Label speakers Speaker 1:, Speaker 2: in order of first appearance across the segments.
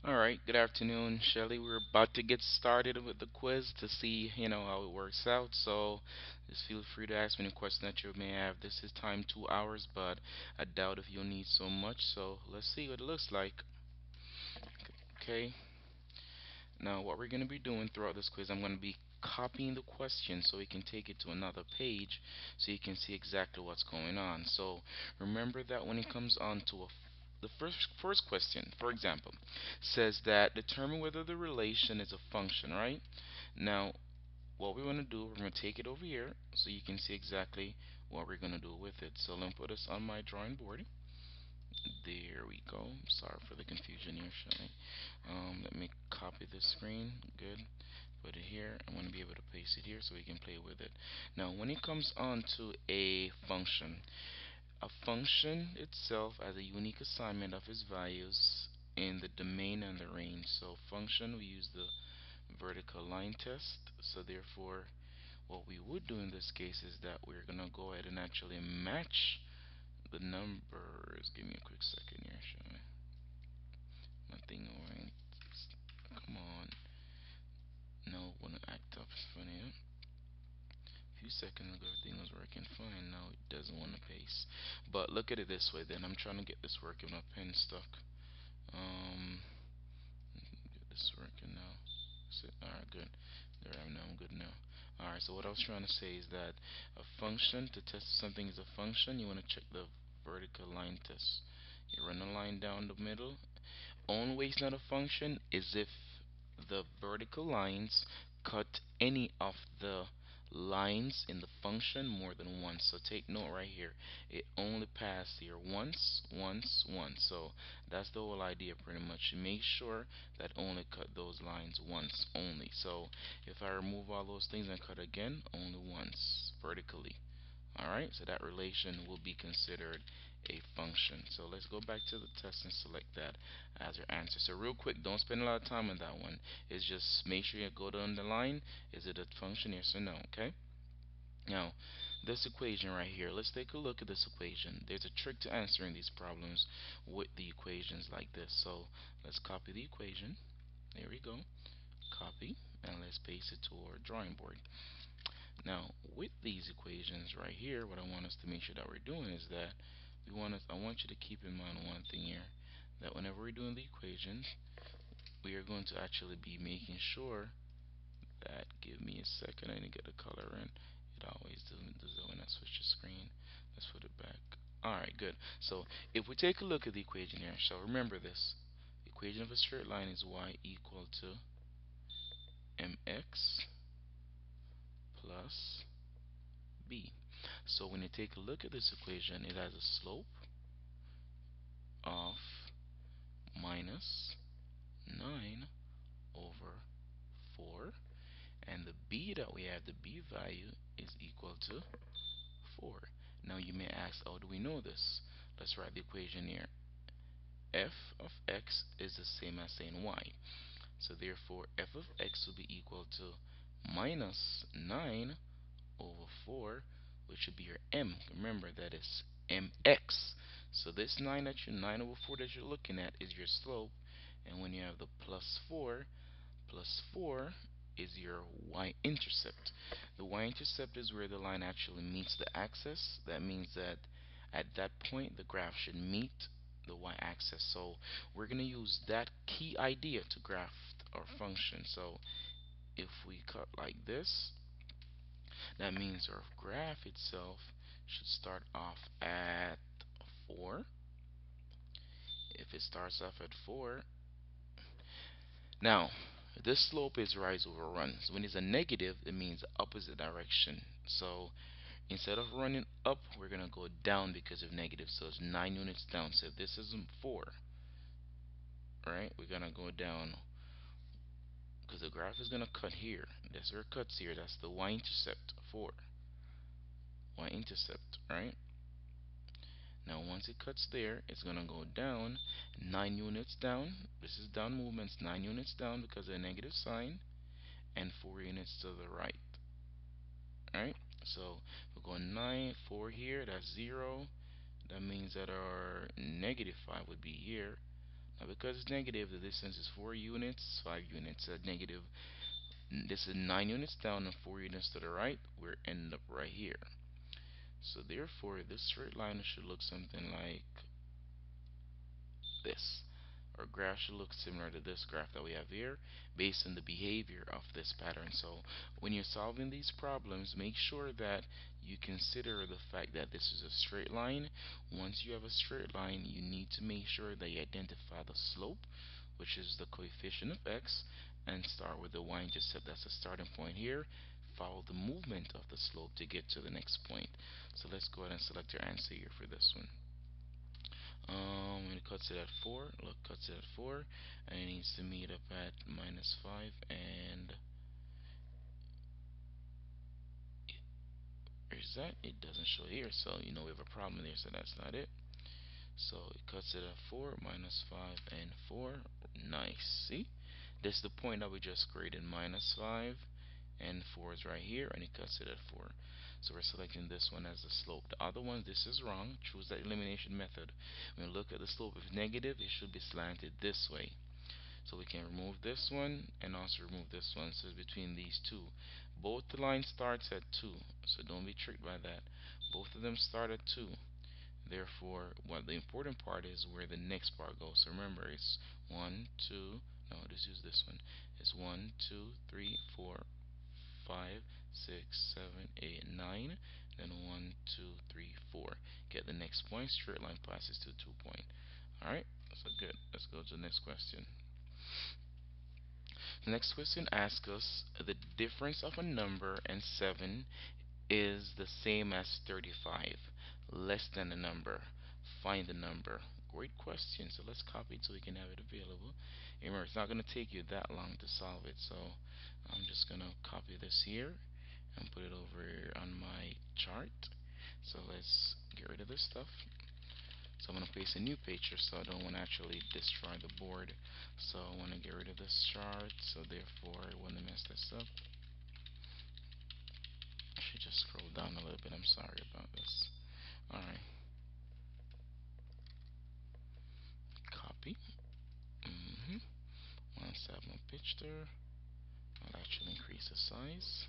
Speaker 1: All right, good afternoon, Shelly. We're about to get started with the quiz to see, how it works out. So just feel free to ask me any question that you may have. This is time 2 hours, but I doubt if you'll need so much. So let's see what it looks like. Okay, now what we're going to be doing throughout this quiz, I'm going to be copying the question so we can take it to another page so you can see exactly what's going on. So remember that when it comes on to the first question, for example, says that determine whether the relation is a function, right? Now, what we want to do, we're going to take it over here so you can see exactly what we're going to do with it. So let me put this on my drawing board. There we go. Sorry for the confusion here, Shelly. Let me copy this screen. Good. Put it here. I want to be able to paste it here so we can play with it. Now, when it comes on to a function itself has a unique assignment of its values in the domain and the range. So function, we use the vertical line test. So therefore, what we would do in this case is that we're going to go ahead and actually match the numbers. Give me a quick second here, shall I? Nothing right. Come on. No, wanna act up. It's funny. Huh? A few seconds ago, everything was working fine. Now it doesn't want to pace. But look at it this way. Then I'm trying to get this working. My pen stuck. Um, get this working now. All right, good. There I am now. I'm good now. All right. So what I was trying to say is that a function to test if something is a function, you want to check the vertical line test. You run a line down the middle. Only way it's not a function is if the vertical lines cut any of the lines in the function more than once. So take note right here. It only passed here once, once, once. So that's the whole idea pretty much. Make sure that only cut those lines once only. So if I remove all those things and cut again, only once vertically. Alright, so that relation will be considered a function. So let's go back to the test and select that as your answer. So real quick, don't spend a lot of time on that one. It's just make sure you go down the line. Is it a function, yes or no? Okay. Now, this equation right here, let's take a look at this equation. There's a trick to answering these problems with the equations like this. So let's copy the equation. There we go. Copy, and let's paste it to our drawing board. Now, with these equations right here, what I want us to make sure that we're doing is that I want you to keep in mind one thing here, that whenever we're doing the equations, we are going to actually be making sure that, give me a second, I need to get the color in. It always does it when I switch the screen. Let's put it back. Alright, good. So, if we take a look at the equation here, so remember this. The equation of a straight line is y equal to mx plus b. So when you take a look at this equation, it has a slope of minus 9 over 4, and the b that we have, the b value, is equal to 4. Now you may ask, how do we know this? Let's write the equation here. F of x is the same as saying y. So therefore, f of x will be equal to minus 9 over 4, which would be your m. Remember, that is mx. So this 9 over 4 that you're looking at is your slope, and when you have the plus 4 is your y-intercept. The y-intercept is where the line actually meets the axis. That means that at that point the graph should meet the y-axis. So we're going to use that key idea to graph our function. So if we cut like this, that means our graph itself should start off at 4. If it starts off at 4, now this slope is rise over run. So when it's a negative, it means opposite direction. So instead of running up, we're going to go down because of negative. So it's 9 units down. So if this isn't 4, right, we're going to go down because the graph is going to cut here. That's where it cuts here. That's the y-intercept, 4. Y-intercept, right? Now once it cuts there, it's going to go down 9 units down. This is down movements, 9 units down because of a negative sign, and 4 units to the right. Alright, so we're going 9, 4 here, that's 0. That means that our negative 5 would be here. Now because it's negative, the distance is 4 units, 5 units, negative. This is 9 units down and 4 units to the right. We're end up right here. So therefore, this straight line should look something like this. Our graph should look similar to this graph that we have here based on the behavior of this pattern. So when you're solving these problems, make sure that you consider the fact that this is a straight line. Once you have a straight line, you need to make sure that you identify the slope, which is the coefficient of x, and start with the y-intercept. That's the starting point here. Follow the movement of the slope to get to the next point. So let's go ahead and select our answer here for this one. It cuts it at 4. Look, cuts it at 4, and it needs to meet up at -5. And where's that? It doesn't show here, so you know we have a problem there. So that's not it. So it cuts it at 4, -5, and 4. Nice. See, this is the point that we just created. -5 and 4 is right here, and it cuts it at 4. So we're selecting this one as the slope. The other one, this is wrong. Choose that elimination method. When we look at the slope, if negative, it should be slanted this way. So we can remove this one and also remove this one. So it's between these two. Both the line starts at 2, so don't be tricked by that. Both of them start at 2. Therefore, what the important part is where the next part goes. So remember, it's 1, 2, no, just use this one. It's 1, 2, 3, 4, 5, 6, 7, 8, 9. Then 1, 2, 3, 4. Get the next point. Straight line passes to 2 point. Alright, so good. Let's go to the next question. The next question asks us the difference of a number and 7 is the same as 35, less than the number. Find the number. Great question. So let's copy it so we can have it available. Remember, it's not going to take you that long to solve it. So I'm just going to copy this here and put it over on my chart. So let's get rid of this stuff. So I'm going to paste a new picture so I don't want to actually destroy the board. So I want to get rid of this chart, so therefore I want to mess this up. I should just scroll down a little bit. I'm sorry about this. Alright. Copy. Once I have my picture, I'll actually increase the size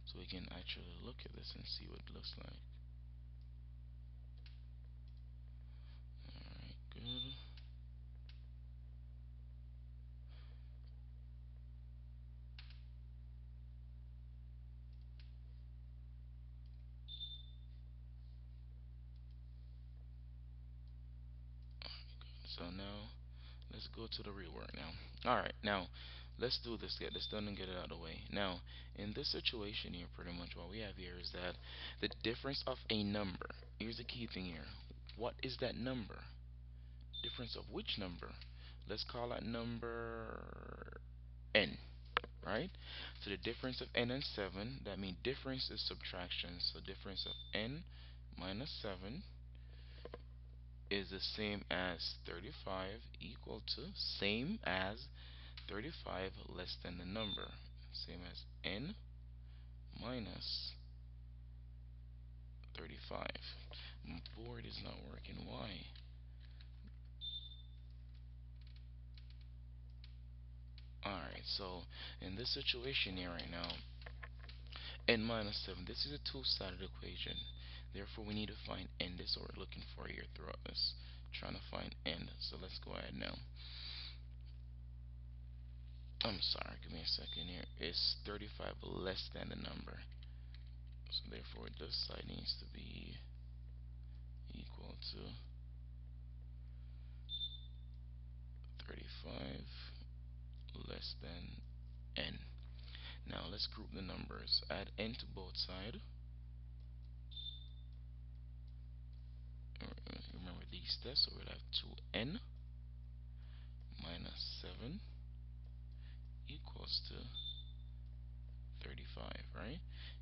Speaker 1: so we can actually look at this and see what it looks like. Alright, good. So now let's go to the real work now. Alright, now let's do this, get this done and get it out of the way. Now, in this situation here, pretty much what we have here is that the difference of a number. Here's the key thing here. What is that number? Difference of which number? Let's call that number n, right? So the difference of n and 7, that means difference is subtraction. So difference of n minus 7 is the same as 35 equal to same as 35 less than the number, same as n minus 35. My board is not working. Why? Alright, so in this situation here right now, n minus 7, this is a two-sided equation. Therefore, we need to find n. This is what we're looking for here throughout this. Trying to find n. So let's go ahead now. I'm sorry, give me a second here. It's 35 less than the number. So therefore, this side needs to be equal to 35 less than n. Now let's group the numbers. Add n to both sides. Remember these steps, so we'll have 2n minus 7 equals to 35, right?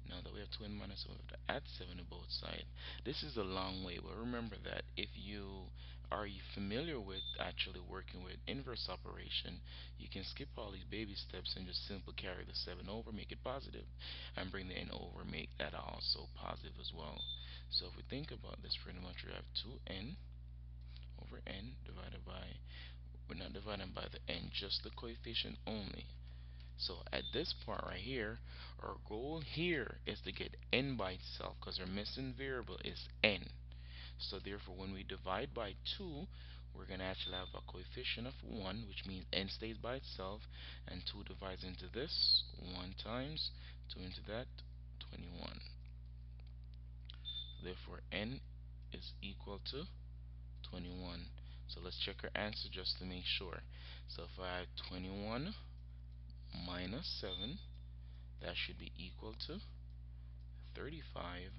Speaker 1: Now that we have 2n minus 7, we have to add 7 to both sides. This is a long way, but remember that if you are familiar with actually working with inverse operation, you can skip all these baby steps and just simply carry the 7 over, make it positive, and bring the n over, make that also positive as well. So if we think about this, pretty much we have 2n over n divided by, we're not dividing by the n, just the coefficient only. So at this part right here, our goal here is to get n by itself because our missing variable is n. So therefore, when we divide by 2, we're going to actually have a coefficient of 1, which means n stays by itself, and 2 divides into this, 1 times 2 into that, 21. Therefore, n is equal to 21. So let's check our answer just to make sure. So if I have 21 minus 7, that should be equal to 35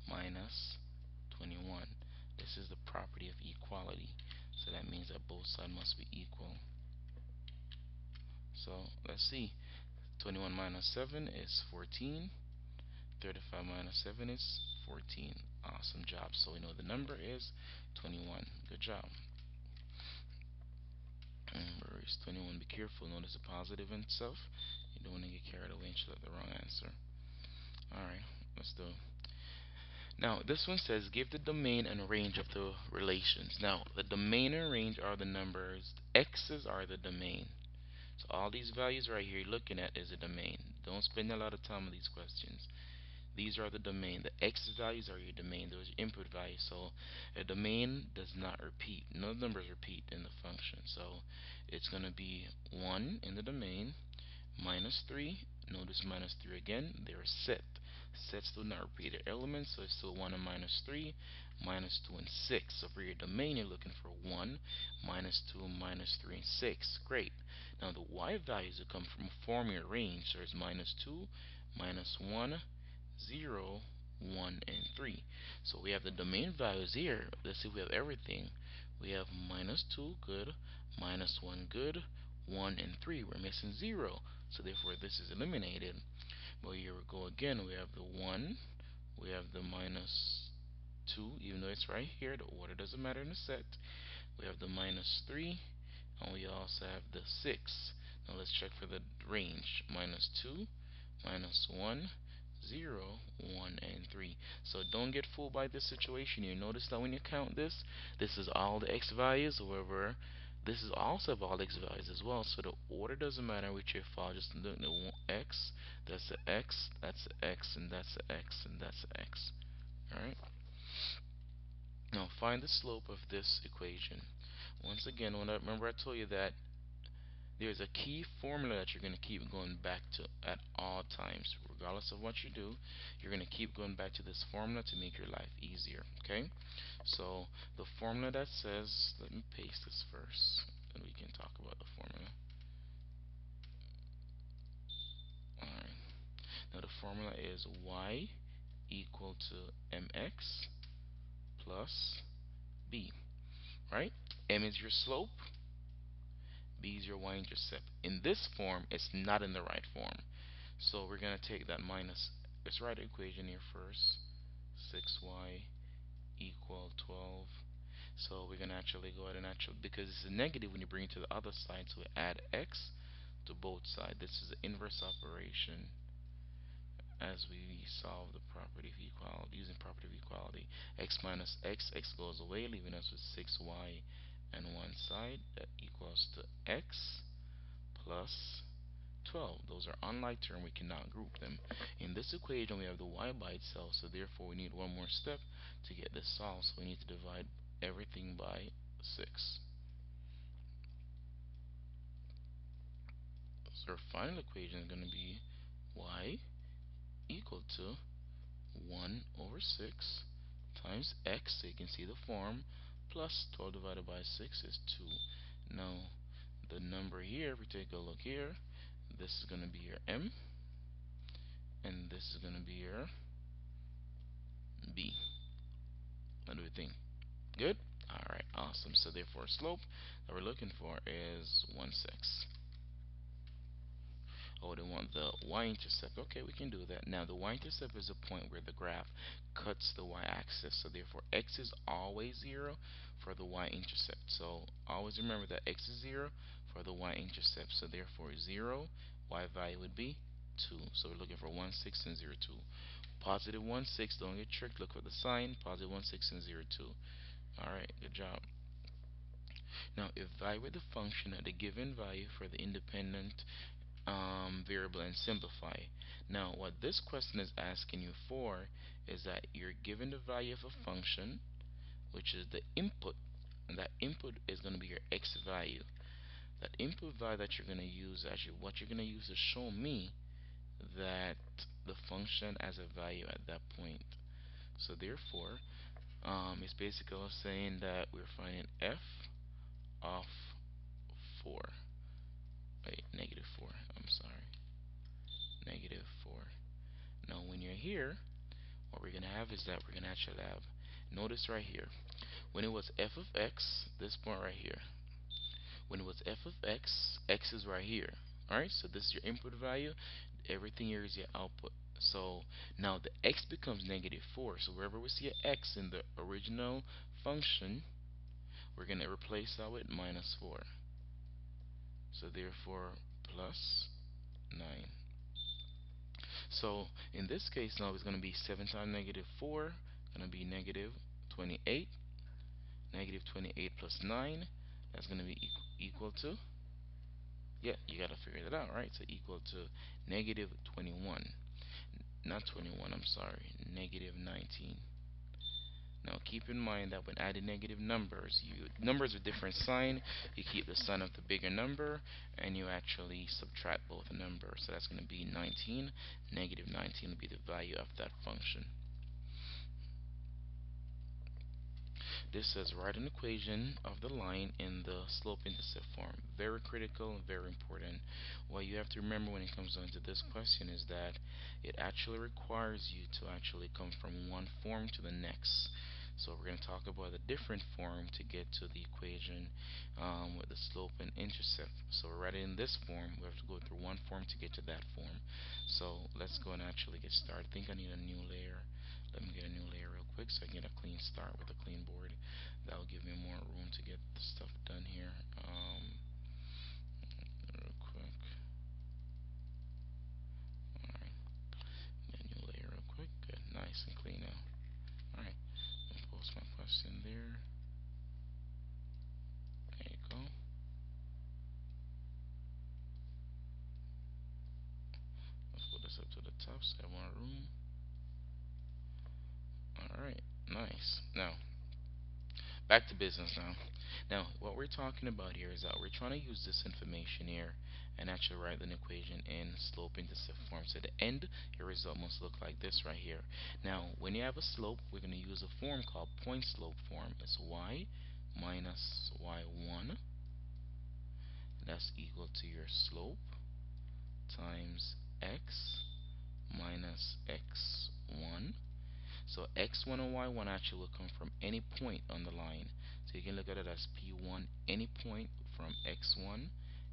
Speaker 1: minus 21. This is the property of equality. So that means that both sides must be equal. So let's see. 21 minus 7 is 14. 35 minus 7 is 14. Awesome job. So we know the number is 21. Good job. Remember, it's 21. Be careful. Notice the positive and stuff. You don't want to get carried away and select the wrong answer. Alright, let's do. Now, this one says give the domain and range of the relations. Now, the domain and range are the numbers. X's are the domain. So all these values right here you're looking at is a domain. Don't spend a lot of time on these questions. These are the domain. The X values are your domain. Those are input values. So a domain does not repeat. No numbers repeat in the function. So it's going to be 1 in the domain, minus 3. Notice minus 3 again. They are set. Sets do not repeat their elements, so it's still 1 and minus 3, minus 2 and 6. So for your domain, you're looking for 1, minus 2, minus 3, and 6. Great. Now the y values that come from form your range. So it's minus 2, minus 1, 0, 1, and 3. So we have the domain values here. Let's see if we have everything. We have minus 2, good, minus 1, good, 1 and 3. We're missing 0. So therefore this is eliminated. But here we go again. We have the 1, we have the minus 2, even though it's right here, the order doesn't matter in the set. We have the minus 3, and we also have the 6. Now let's check for the range. Minus 2, minus 1, 0, 1, and 3. So don't get fooled by this situation. You notice that when you count this, this is all the x values. However, this is also of all x values as well. So the order doesn't matter which you follow. Just look at the x, that's the x, that's the x, and that's the x, and that's the x. Alright? Now find the slope of this equation. Once again, remember I told you that there's a key formula that you're going to keep going back to at all times. Regardless of what you do, you're going to keep going back to this formula to make your life easier. Okay? So the formula that says, let me paste this first, and we can talk about the formula. Alright. Now the formula is y equal to mx plus b. Right? M is your slope, b is your y-intercept. In this form, it's not in the right form. So we're going to take that minus, let's write the equation here first. 6y equal 12. So we're going to actually go ahead and because it's a negative when you bring it to the other side, so we add x to both sides. This is the inverse operation as we solve the property of equality, using property of equality. X minus x, x goes away, leaving us with 6y and one side. That equals to x plus 12. Those are unlike terms, we cannot group them. In this equation, we have the y by itself, so therefore we need one more step to get this solved. So we need to divide everything by 6. So our final equation is going to be y equal to 1 over 6 times x, so you can see the form, plus 12 divided by 6 is 2. Now, the number here, if we take a look here, this is going to be your m, and this is going to be your b. What do we think? Good? Alright, awesome. So therefore slope that we're looking for is 1/6. Oh, they want the y-intercept. Okay, we can do that. Now the y-intercept is a point where the graph cuts the y-axis. So therefore x is always 0 for the y-intercept. So always remember that x is 0 for the y-intercept. So therefore 0, y value would be 2. So we're looking for 1/6 and 0, 2. Positive 1/6, don't get tricked. Look for the sign. Positive 1/6 and 0, 2. Alright, good job. Now evaluate the function at a given value for the independent variable and simplify. Now what this question is asking you for is that you're given the value of a function, which is the input, and that input is going to be your x value. That input value that you're going to use, actually what you're going to use to show me that the function has a value at that point. So therefore, it's basically saying that we're finding f of 4. Wait, negative 4. I'm sorry. Negative 4. Now when you're here, what we're going to have is that we're going to actually have, notice right here, when it was f of x, this point right here, when it was f of x, x is right here. Alright, so this is your input value, everything here is your output. So now the x becomes negative 4. So wherever we see an x in the original function, we're going to replace that with minus 4. So therefore plus 9. So in this case now it's going to be 7 times negative 4, going to be negative 28. Negative 28 plus 9, that's going to be equal to, yeah, you got to figure that out, right? So equal to negative 21. Not 21, I'm sorry, negative 19. Now keep in mind that when adding negative numbers, numbers with different sign, you keep the sign of the bigger number and you actually subtract both numbers. So that's going to be 19. Negative 19 will be the value of that function. This says write an equation of the line in the slope-intercept form. Very critical and very important. What you have to remember when it comes down to this question is that it actually requires you to actually come from one form to the next. So we're going to talk about a different form to get to the equation with the slope and intercept. So we're writing in this form. We have to go through one form to get to that form. So let's go and actually get started. I think I need a new layer. Let me get a new layer real quick so I can get a clean start with a clean board. That will give me more room to get the stuff done here. Real quick. Alright. Get a new layer real quick. Good. Nice and clean now. Alright. Post my question there. There you go. Let's put this up to the top so I have more room. Alright. Nice. Now, back to business now. Now, what we're talking about here is that we're trying to use this information here and actually write an equation in slope-intercept form. So at the end, your result must look like this right here. Now, when you have a slope, we're going to use a form called point slope form. It's y minus y1. That's equal to your slope times x minus x1. So x1 and y1 actually will come from any point on the line. So you can look at it as P1, any point from x1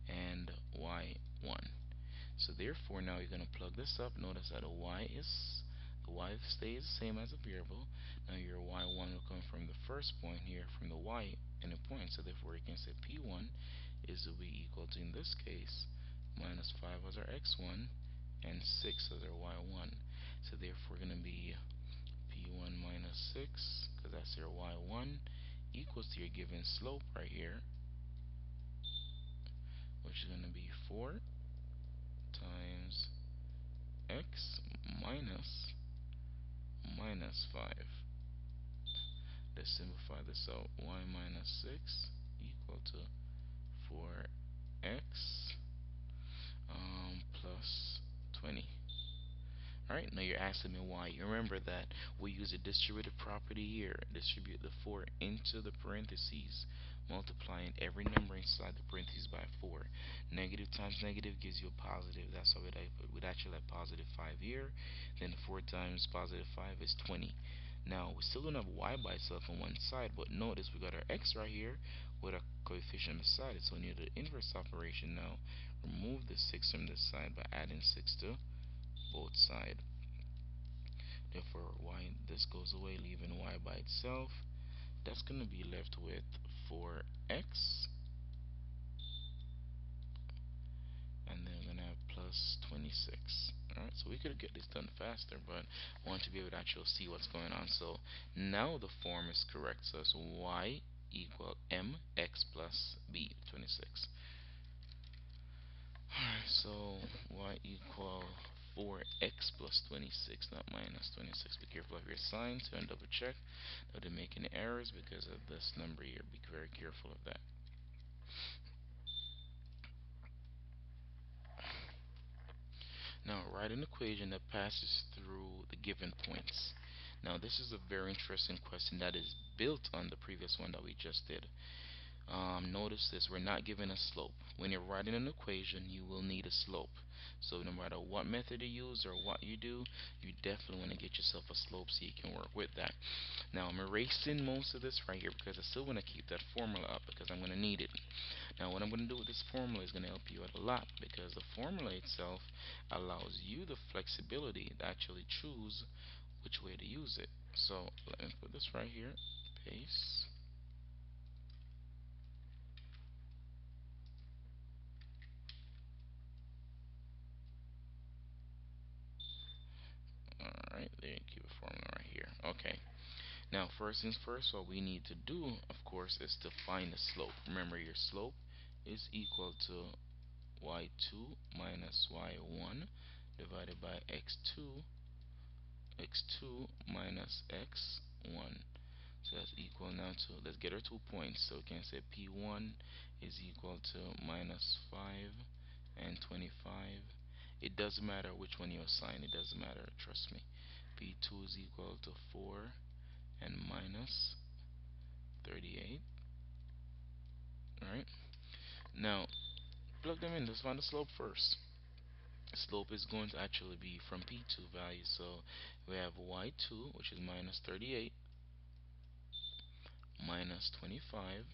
Speaker 1: and y1. So therefore now you're going to plug this up. Notice that the y stays the same as a variable. Now your y1 will come from the first point here from the y and a point. So therefore you can say P1 is to be equal to, in this case, minus 5 as our x1 and 6 as our y1. So therefore we're going to be P1 minus 6, because that's your y1, equals to your given slope right here, which is going to be 4 times x minus 5. Let's simplify this out. Y minus 6 equal to 4x plus 20. Alright, now you're asking me why. You remember that we use a distributive property here. Distribute the 4 into the parentheses, multiplying every number inside the parentheses by 4. Negative times negative gives you a positive. That's why we'd actually have positive 5 here. Then 4 times positive 5 is 20. Now, we still don't have y by itself on one side, but notice we got our x right here with a coefficient beside it. So we need the inverse operation now. Remove the 6 from this side by adding 6 to both sides. Therefore, y, this goes away, leaving y by itself. That's going to be left with 4x, and then we're going to have plus 26. Alright, so we could get this done faster, but I want to be able to actually see what's going on. So now the form is correct. So it's y equal mx plus b, 26. Alright, so y equal 4x plus 26, not minus 26. Be careful of your signs. So double check that they make any errors because of this number here. Be very careful of that. Now write an equation that passes through the given points. Now this is a very interesting question that is built on the previous one that we just did. Notice this, we're not given a slope. When you're writing an equation, you will need a slope. So no matter what method you use or what you do, you definitely want to get yourself a slope so you can work with that. Now I'm erasing most of this right here because I still want to keep that formula up because I'm going to need it. Now what I'm going to do with this formula is going to help you out a lot because the formula itself allows you the flexibility to actually choose which way to use it. So let me put this right here, paste. Alright, there you keep a formula right here. Okay. Now first things first, what we need to do, of course, is to find the slope. Remember your slope is equal to y2 minus y1 divided by x2 minus x1. So that's equal now to, let's get our 2 points. So we can say P1 is equal to minus 5 and 25. It doesn't matter which one you assign, it doesn't matter, trust me. P2 is equal to 4 and minus 38. Alright, now plug them in. Let's find the slope first. Slope is going to actually be from P2 value. So we have y2, which is minus 38, minus 25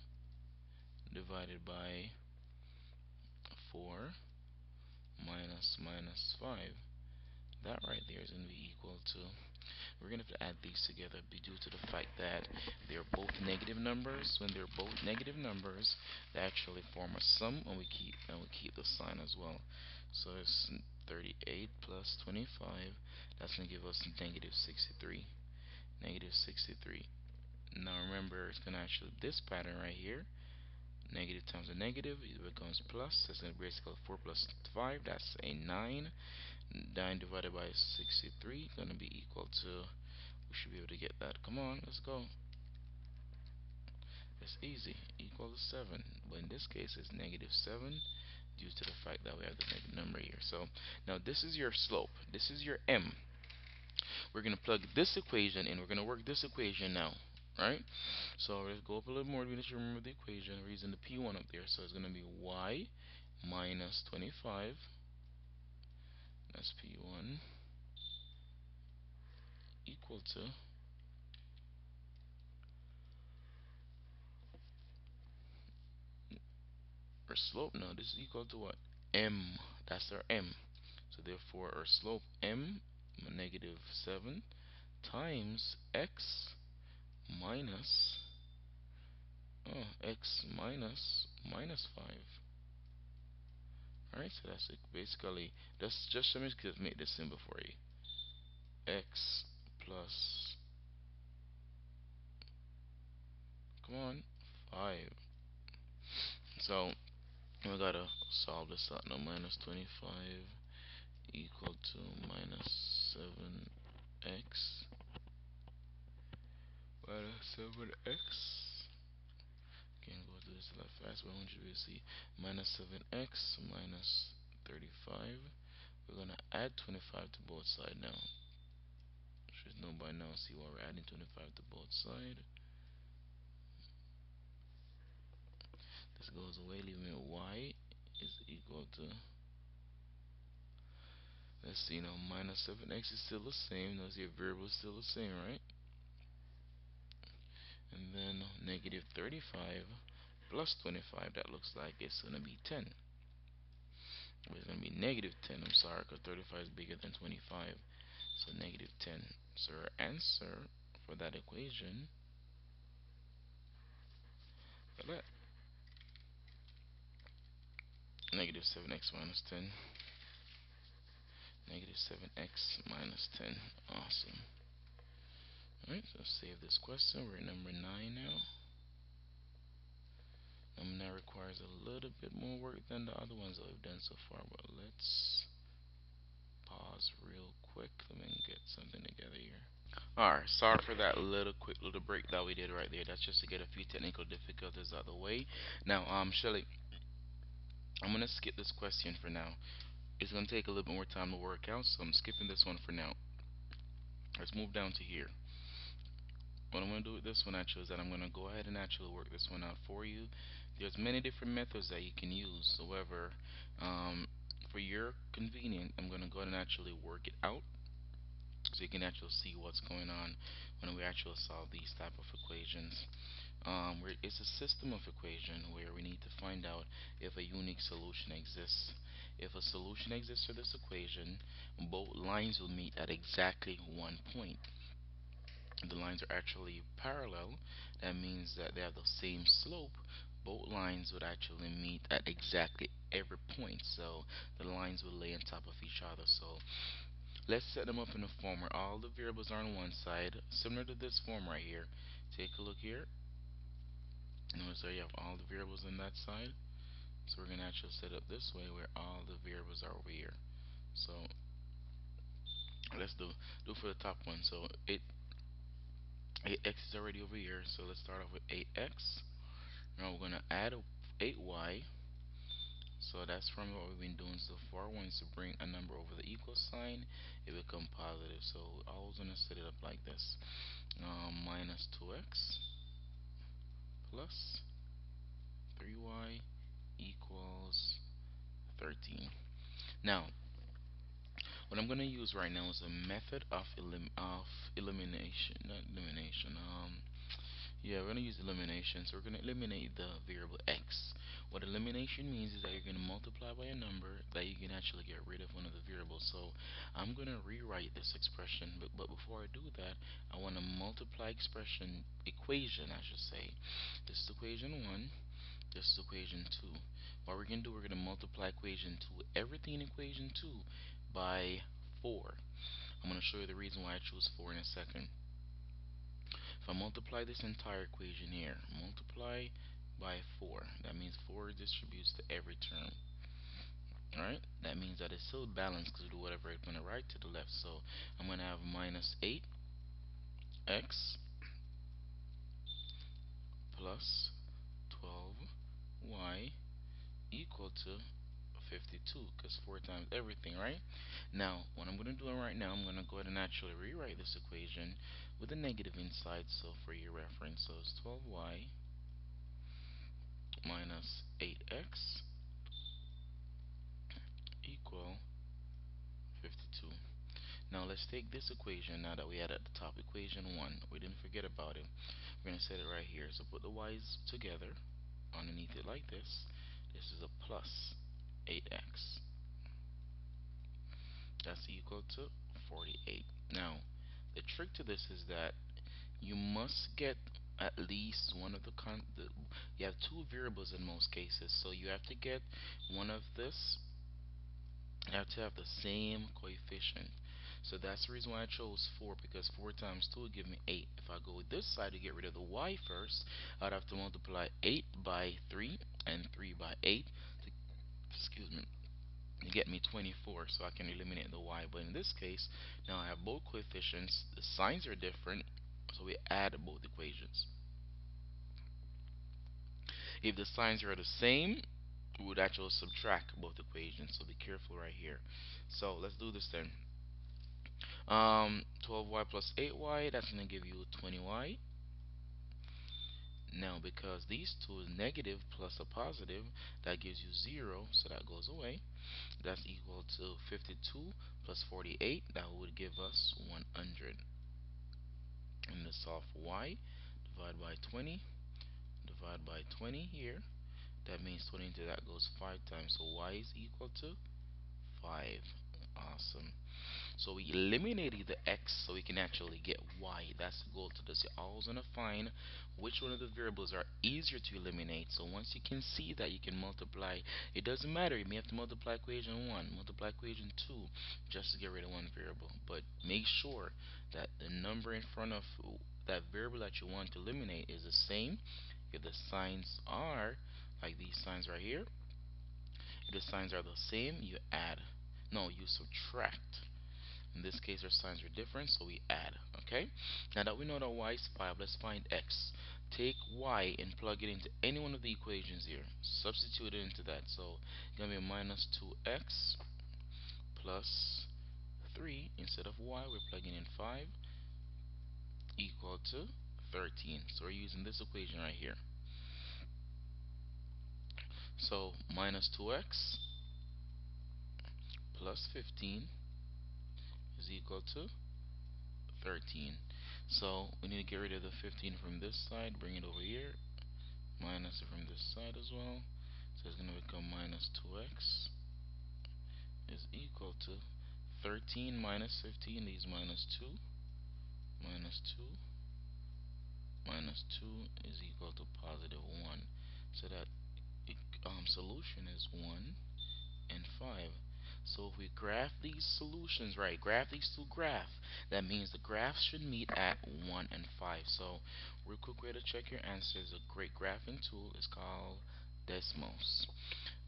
Speaker 1: divided by 4 minus 5. That right there is going to be equal to, we're going to have to add these together due to the fact that they're both negative numbers. When they're both negative numbers, they actually form a sum, and we keep the sign as well. So it's 38 plus 25. That's going to give us negative 63. Negative 63. Now remember, it's going to actually, this pattern right here, negative times a negative, it becomes plus. That's going to be basically 4 plus 5. That's a 9. 9 divided by 63 going to be equal to, we should be able to get that. Come on, let's go. It's easy. Equal to 7. But in this case, it's negative 7 due to the fact that we have the negative number here. So now this is your slope. This is your m. We're going to plug this equation in. We're going to work this equation now. Right? So let's go up a little more. We need to remember the equation. We're using the P1 up there. So it's going to be y minus 25. That's P1 equal to, our slope now, this is equal to what? M. That's our m. So therefore our slope m, negative 7, times x minus, x minus 5. Alright, so that's it. Basically, that's just let me make this simple for you. X plus, come on, 5. So we gotta solve this out now. Minus 25 equal to minus 7x minus 7x. Can't go to this a lot fast, but I want you to see minus 7x minus 35. We're gonna add 25 to both sides now. Should know by now. See why we're adding 25 to both sides. This goes away, leaving y is equal to, let's see now, minus 7x is still the same. Notice your variable is still the same, right? And then negative 35 plus 25, that looks like it's going to be 10. It's going to be negative 10, I'm sorry, because 35 is bigger than 25. So negative 10. So our answer for that equation, look at negative 7x minus 10 Negative 7x minus 10. Awesome. Alright, so save this question. We're at number 9 now. That requires a little bit more work than the other ones that we've done so far, but let's pause real quick. Let me get something together here. Alright, sorry for that quick little break that we did right there. That's just to get a few technical difficulties out of the way. Now, Shelly, I'm gonna skip this question for now. It's gonna take a little bit more time to work out, so I'm skipping this one for now. Let's move down to here. What I'm going to do with this one actually is that I'm going to go ahead and actually work this one out for you. There's many different methods that you can use. However, for your convenience, I'm going to go ahead and actually work it out so you can actually see what's going on when we actually solve these type of equations. It's a system of equation where we need to find out if a unique solution exists. If a solution exists for this equation, both lines will meet at exactly one point. The lines are actually parallel. That means that they have the same slope. Both lines would actually meet at exactly every point, so the lines will lay on top of each other. So let's set them up in a form where all the variables are on one side, similar to this form right here. Take a look here. Notice there you have all the variables on that side. So we're going to actually set up this way where all the variables are over here. So let's do for the top one. So 8x is already over here, so let's start off with 8x. Now we're going to add 8y. So that's from what we've been doing so far. Once you bring a number over the equal sign, it becomes positive. So I was going to set it up like this. Minus 2x plus 3y equals 13. Now, what I'm going to use right now is a method of elimination, not elimination. Yeah, we're going to use elimination. So we're going to eliminate the variable x. What elimination means is that you're going to multiply by a number that you can actually get rid of one of the variables. So I'm going to rewrite this expression, but before I do that, I want to multiply equation, I should say. This is equation 1. This is equation 2. What we're going to do, we're going to multiply equation 2, everything in equation 2 by 4. I'm going to show you the reason why I choose 4 in a second. If I multiply this entire equation here, multiply by 4, that means 4 distributes to every term. Alright, that means that it's still balanced because we do whatever it's going to right to the left. So I'm going to have minus 8x plus 12y equal to 52, because 4 times everything, right? Now, what I'm going to do right now, I'm going to go ahead and actually rewrite this equation with a negative inside, so for your reference, so it's 12y minus 8x equal 52. Now let's take this equation now that we had at the top, equation 1. We didn't forget about it. We're going to set it right here. So put the y's together underneath it like this. This is a plus 8x. That's equal to 48. Now, the trick to this is that you must get at least one of you have two variables in most cases, so you have to get one of this. You have to have the same coefficient. So that's the reason why I chose 4, because 4 times 2 will give me 8. If I go with this side to get rid of the y first, I'd have to multiply 8 by 3 and 3 by 8 to, excuse me, to get me 24, so I can eliminate the y. But in this case, now I have both coefficients, the signs are different, so we add both equations. If the signs are the same, we would actually subtract both equations, so be careful right here. So let's do this then. 12y plus 8y, that's going to give you 20y. Now, because these two is negative plus a positive, that gives you 0, so that goes away. That's equal to 52 plus 48, that would give us 100. And to solve for y, divide by 20, divide by 20 here. That means 20 into that goes 5 times, so y is equal to 5. Awesome. So we eliminated the x so we can actually get y. That's the goal to this. You're always going to find which one of the variables are easier to eliminate. So once you can see that you can multiply, it doesn't matter. You may have to multiply equation 1, multiply equation 2 just to get rid of one variable. But make sure that the number in front of that variable that you want to eliminate is the same. If the signs are like these signs right here, if the signs are the same, you add. No, you subtract. In this case, our signs are different, so we add. Okay? Now that we know that y is 5, let's find x. Take y and plug it into any one of the equations here. Substitute it into that. So it's going to be minus 2x plus 3. Instead of y, we're plugging in 5 equal to 13. So we're using this equation right here. So minus 2x plus 15 is equal to 13. So we need to get rid of the 15 from this side, bring it over here, minus it from this side as well. So it's going to become minus 2x is equal to 13 minus 15 leaves minus 2, minus 2, minus 2 is equal to positive 1. So that solution is 1 and 5. So if we graph these solutions, right, graph these two graphs, that means the graphs should meet at 1 and 5. So real quick way to check your answers, a great graphing tool is called Desmos.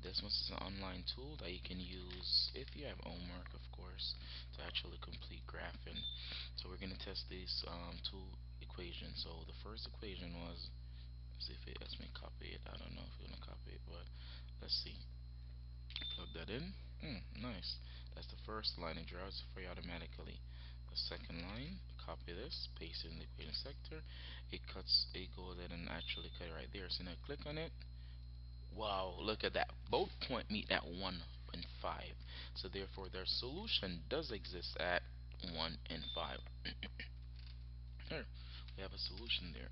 Speaker 1: Desmos is an online tool that you can use if you have homework, of course, to actually complete graphing. So we're going to test these two equations. So the first equation was, let's see if it lets me copy it. I don't know if it's going to copy it, but let's see. Plug that in. Nice. That's the first line. It draws for you automatically. The second line, copy this, paste it in the equation sector. It cuts, it goes ahead and actually cut it right there. So now click on it. Wow, look at that. Both point meet at 1 and 5. So therefore their solution does exist at 1 and 5. Here, we have a solution there.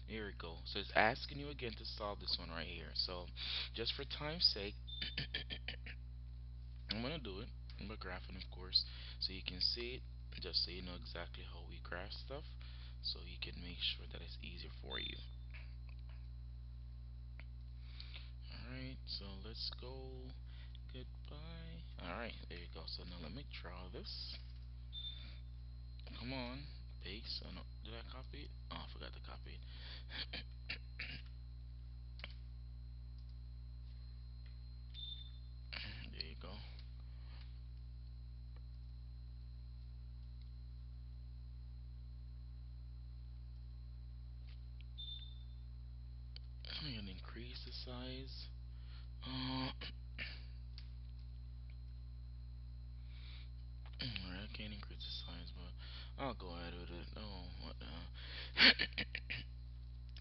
Speaker 1: Here we go. So it's asking you again to solve this one right here. So just for time's sake, I'm gonna do it. I'm gonna graph it, of course, so you can see it, just so you know exactly how we graph stuff, so you can make sure that it's easier for you. Alright, so let's go. Goodbye. Alright, there you go. So now let me draw this. Come on. Paste. Oh no, did I copy it? Oh, I forgot to copy it. There you go. I'm gonna increase the size. Alright, I can't increase the size, but I'll go ahead with it. Oh, what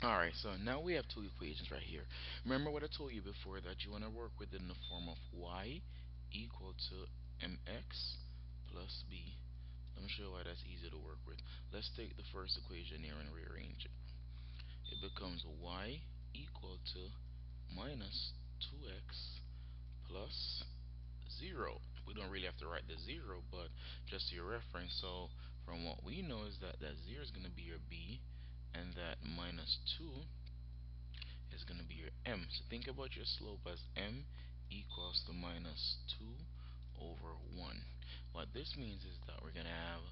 Speaker 1: Alright, so now we have two equations right here. Remember what I told you before, that you want to work with it in the form of y equal to mx plus b. Let me show you why that's easy to work with. Let's take the first equation here and rearrange it. It becomes y equal to minus 2x plus 0. We don't really have to write the 0, but just your reference. So from what we know is that 0 is going to be your b, and that minus 2 is going to be your m. So think about your slope as m equals to minus 2 over 1. What this means is that we're going to have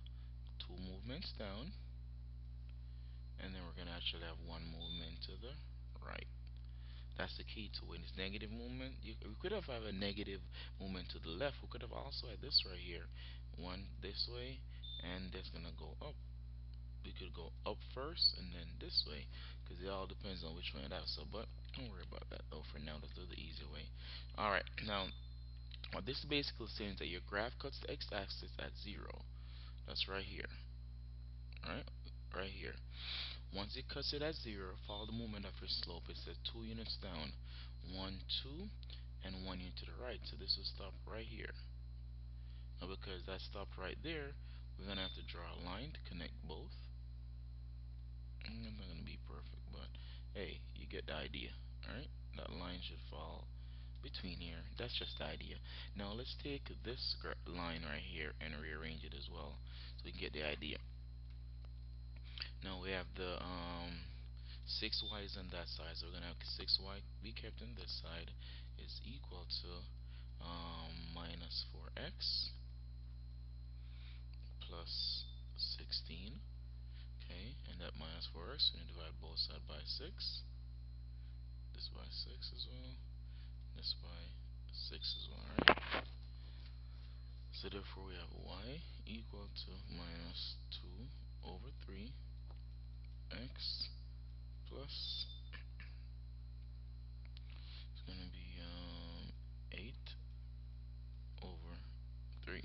Speaker 1: two movements down, and then we're going to actually have one movement to the right. That's the key to when it's negative movement. We could have a negative movement to the left. We could have also had this right here. One this way, and that's going to go up. We could go up first and then this way, because it all depends on which one it has. So, but don't worry about that though for now. Let's do the easy way. Alright, now what this is basically saying is that your graph cuts the x-axis at 0. That's right here. Alright, right here. Once it cuts it at 0, follow the movement of your slope. It says 2 units down, 1, 2, and 1 unit to the right. So this will stop right here. Now because that stopped right there, we're going to have to draw a line to connect both. It's not going to be perfect, but hey, you get the idea. Alright, that line should fall between here. That's just the idea. Now let's take this line right here and rearrange it as well so we can get the idea. Now we have the 6y is on that side, so we're gonna have 6y be kept on this side is equal to minus 4x plus 16. Okay, and that minus 4x, we're gonna divide both sides by 6. This by 6 as well. This by 6 as well. Alright. So therefore we have y equal to minus 2 over 3 x plus, it's going to be 8 over 3.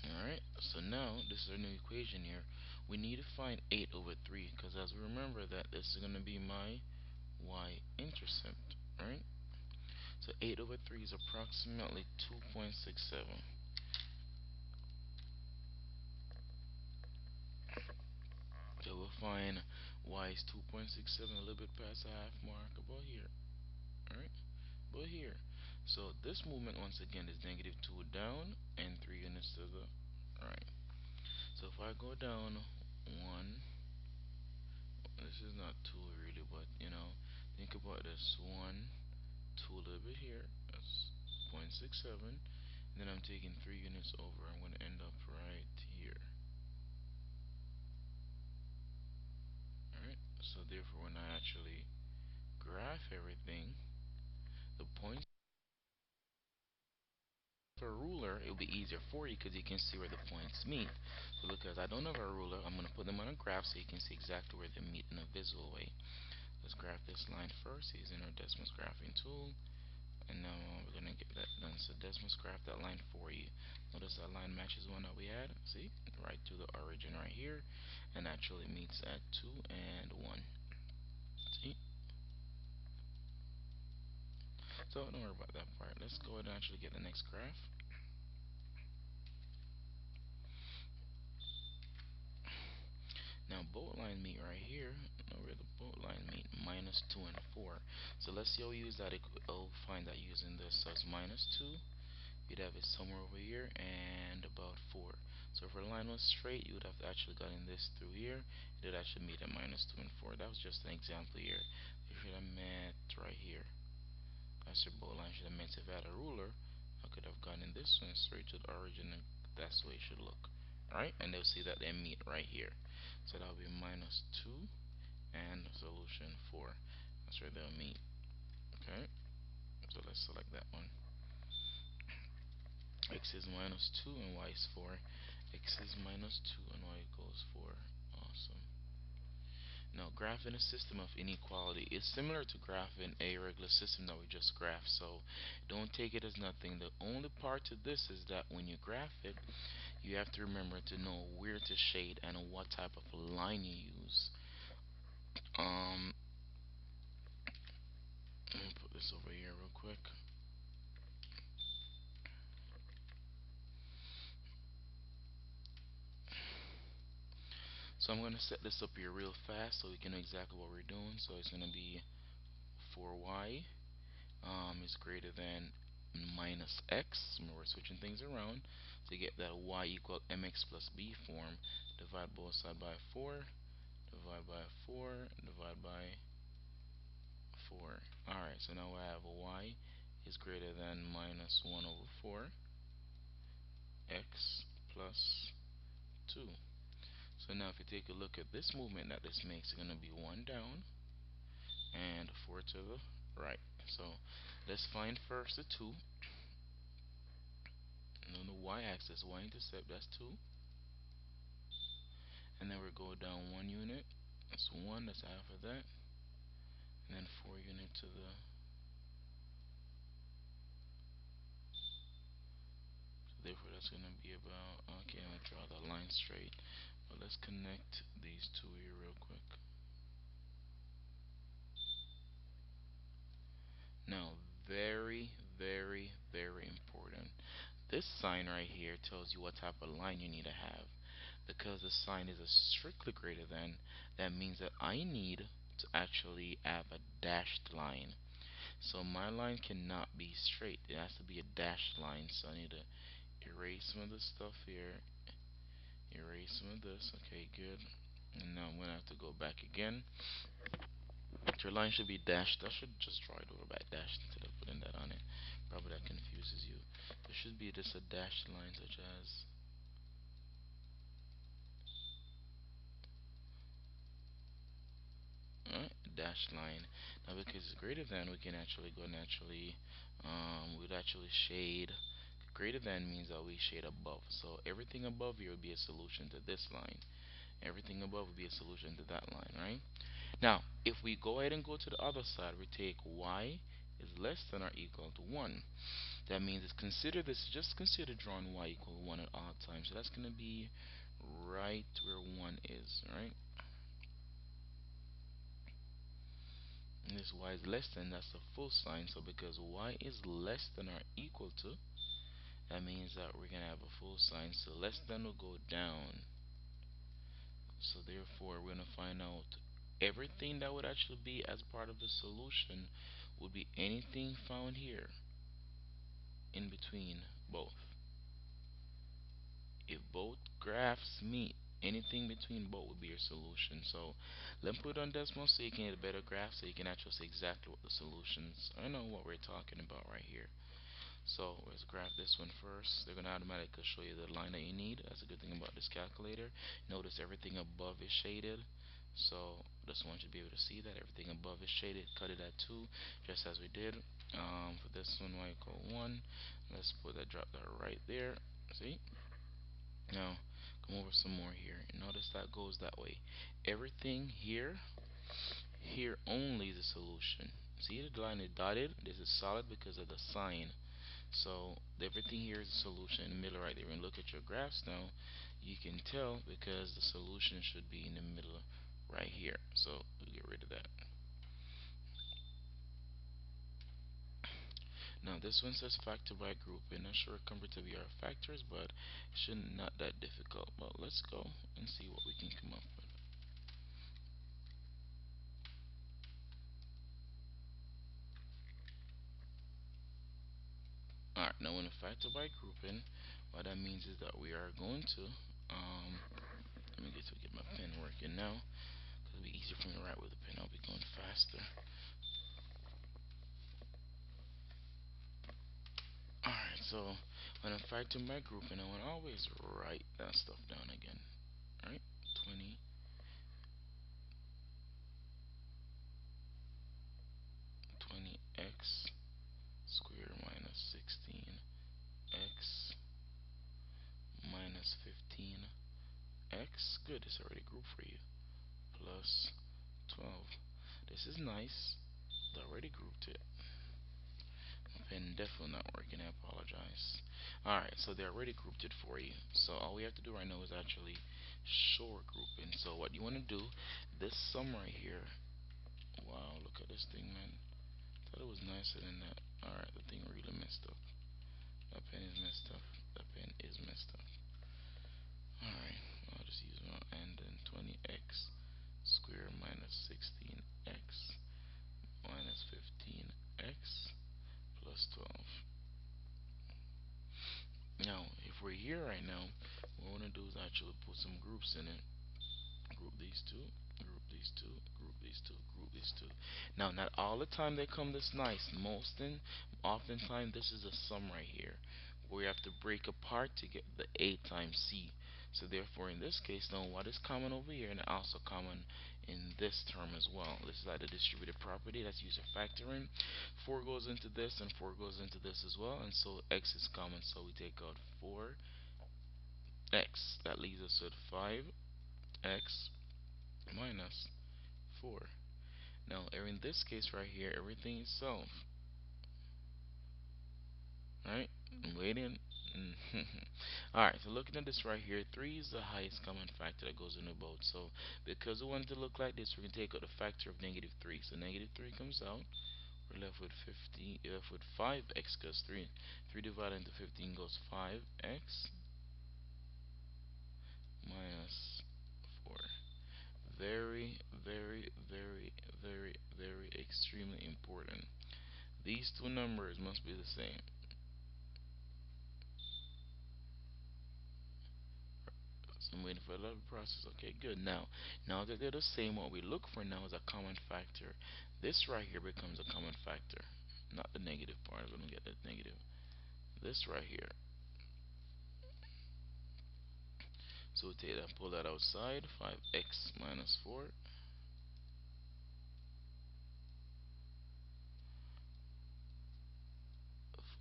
Speaker 1: Alright, so now this is our new equation here. We need to find 8 over 3 because as we remember that this is going to be my y-intercept, right? So 8 over 3 is approximately 2.67. So we'll find y is 2.67, a little bit past the half mark, about here. Alright, about here. So this movement once again is negative 2 down and 3 units to the right. So if I go down 1, this is not 2 really, but think about this. 1, 2 a little bit here. That's 0.67. Then I'm taking 3 units over. I'm going to end up right here. Alright, so therefore when I actually graph everything, the points for a ruler, it'll be easier for you because you can see where the points meet. So because I don't have a ruler, I'm going to put them on a graph so you can see exactly where they meet in a visual way. Let's graph this line first using our Desmos graphing tool. And now we're going to get that done. So Desmos graph that line for you. Notice that line matches one that we had. See? Right to the origin right here. And actually meets at 2 and 1. See? So don't worry about that part. Let's go ahead and actually get the next graph. Now both line meet right here. Now where the both line meet, minus 2 and 4. So let's see how we use that. I'll find that using this. So it's minus 2. You'd have it somewhere over here and about 4. So if our line was straight, you would have actually gotten this through here. It would actually meet at minus 2 and 4. That was just an example here. If you had met right here, that's your both line should have meant if I had a ruler, I could have gotten this one straight to the origin, and that's the way it should look. Alright, and they'll see that they meet right here. So that'll be minus 2 and solution 4. That's where they'll meet. Okay, so let's select that one. X is minus 2 and y is 4. X is minus 2 and y equals 4. Awesome. Now, graphing a system of inequality is similar to graphing a regular system that we just graphed, so don't take it as nothing. The only part to this is that when you graph it, you have to remember to know where to shade and what type of line you use. Let me put this over here real quick. So I'm going to set this up here real fast so we can know exactly what we're doing. So it's going to be 4y is greater than minus x. Remember, we're switching things around to get that y equal mx plus b form. Divide both sides by 4. Divide by 4. Divide by 4. Alright, so now I have a y is greater than minus 1 over 4 x plus 2. So now if you take a look at this movement that this makes, it's going to be 1 down and 4 to the right. So let's find first the 2. And on the y-axis, y-intercept, that's 2. And then we go down 1 unit. That's 1, that's half of that. And then 4 unit to the, so therefore that's going to be about, okay, I'm going to draw the line straight. But let's connect these two here real quick. Now, very, very, very important. This sign right here tells you what type of line you need to have. Because the sign is a strictly greater than, that means that I need to actually have a dashed line. So my line cannot be straight. It has to be a dashed line. So I need to erase some of this stuff here. Erase some of this. Okay, good. And now I'm gonna have to go back again. Your line should be dashed. I should just draw it over by dashed instead of putting that on it. Probably that confuses you. There should be just a dashed line such as dashed line. Now because it's greater than, we can actually go and actually we'd actually shade. Greater than means that we shade above. So everything above here would be a solution to this line. Everything above would be a solution to that line, right? Now, if we go ahead and go to the other side, we take y is less than or equal to 1. That means it's consider this, just consider drawing y equal to 1 at all times. So that's going to be right where 1 is, right? And this y is less than, that's the full sign. So because y is less than or equal to, that means that we're going to have a full sign. So less than will go down. So therefore, we're going to find out everything that would actually be as part of the solution would be anything found here in between both. If both graphs meet, anything between both would be your solution. So let me put it on decimal so you can get a better graph, so you can actually see exactly what the solutions. I know what we're talking about right here. So let's graph this one first. They're gonna automatically show you the line that you need. That's a good thing about this calculator. Notice everything above is shaded. So this one should be able to see that everything above is shaded. Cut it at 2, just as we did. For this one, y equal 1. Let's put that, drop that right there. See? Now come over some more here. Notice that goes that way. Everything here, here only is a solution. See the line is dotted. This is solid because of the sign. So everything here is a solution in the middle right there. When you look at your graphs now, you can tell because the solution should be in the middle right here. So we'll get rid of that. Now this one says factor by grouping. Not sure compared to our factors, but should not that difficult. But let's go and see what we can come up with. Alright, now when we factor by grouping, what that means is that we are going to let me get my pen working now, because it'll be easier for me to write with a pen. I'll be going faster. Alright, so when I'm factoring by grouping, I want to always write that stuff down again. Alright, 20x squared minus 16x minus 15x. Good, it's already grouped for you. Plus 12. This is nice. It's already grouped it. My pen definitely not working. I apologize. Alright, so they already grouped it for you. So all we have to do right now is actually short grouping. So what you want to do, this sum right here. Wow, look at this thing, man. Thought it was nicer than that. Alright, the thing really messed up. That pen is messed up. That pen is messed up. Alright, I'll just use one and then 20x squared minus 16x minus 15x plus 12. Now, if we're here right now, what we want to do is actually put some groups in it. Group these two, group these two, group these two, group these two. Now, not all the time they come this nice. Oftentimes, this is a sum right here, where you have to break apart to get the A times C. So therefore, in this case, now what is common over here and also common in this term as well. This is like the distributive property that's used for factoring. 4 goes into this and 4 goes into this as well, and so x is common. So we take out 4x. That leaves us with 5x minus 4. Now, in this case right here, everything is solved. Alright, I'm waiting. Alright, so looking at this right here, 3 is the highest common factor that goes into both. So, because we want it to look like this, we're going to take out the factor of negative 3. So, negative 3 comes out. We're left with 15, left with 5x, because 3 divided into 15 goes 5x minus 4. Very, very, very, very, very extremely important. These two numbers must be the same. So I'm waiting for a little process. Okay, good. Now that they're the same, what we look for now is a common factor. This right here becomes a common factor, not the negative part. I'm gonna get that negative. This right here. So we take that, pull that outside. 5x minus 4,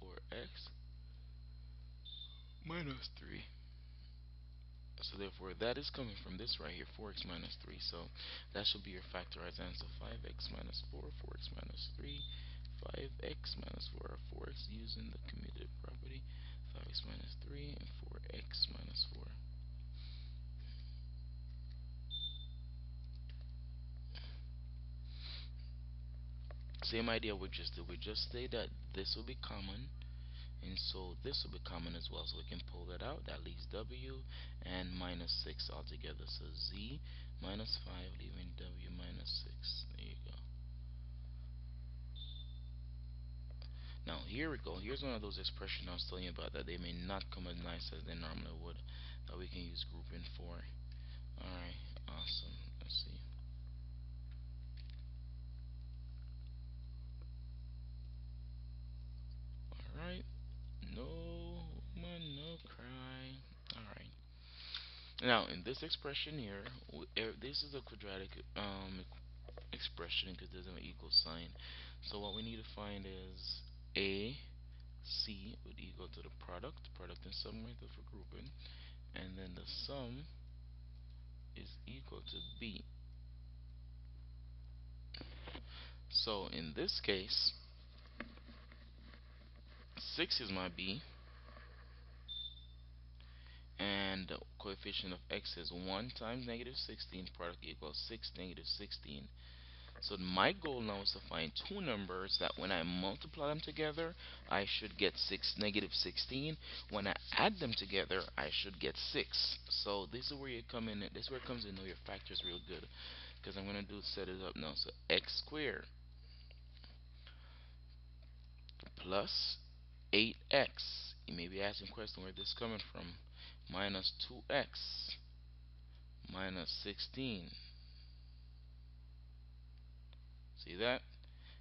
Speaker 1: 4x minus 3. So therefore, that is coming from this right here, 4x minus 3. So that should be your factorized answer. 5x minus 4, 4x minus 3, 5x minus 4, 4x using the commutative property, 5x minus 3, and 4x minus 4. Same idea we just did. We just say that this will be common, and so this will be common as well. So we can pull that out. That leaves w and minus 6 altogether. So z minus 5 leaving w minus 6. There you go. Now here we go. Here's one of those expressions I was telling you about that they may not come as nice as they normally would, that we can use grouping for. Alright, awesome. Let's see. Alright. No man, no cry. Alright. Now in this expression here, this is a quadratic expression because there's an equal sign. So what we need to find is a c would equal to the product and sum right for grouping, and then the sum is equal to b. So in this case, 6 is my b, and the coefficient of x is 1 times negative 16, product equals 6 negative 16. So my goal now is to find two numbers that when I multiply them together, I should get 6 negative 16. When I add them together, I should get 6. So this is where you come in. This is where it comes in. Know your factors real good, because I'm gonna do set it up now. So x squared plus 8x. You may be asking question where this is coming from. Minus 2x minus 16. See that?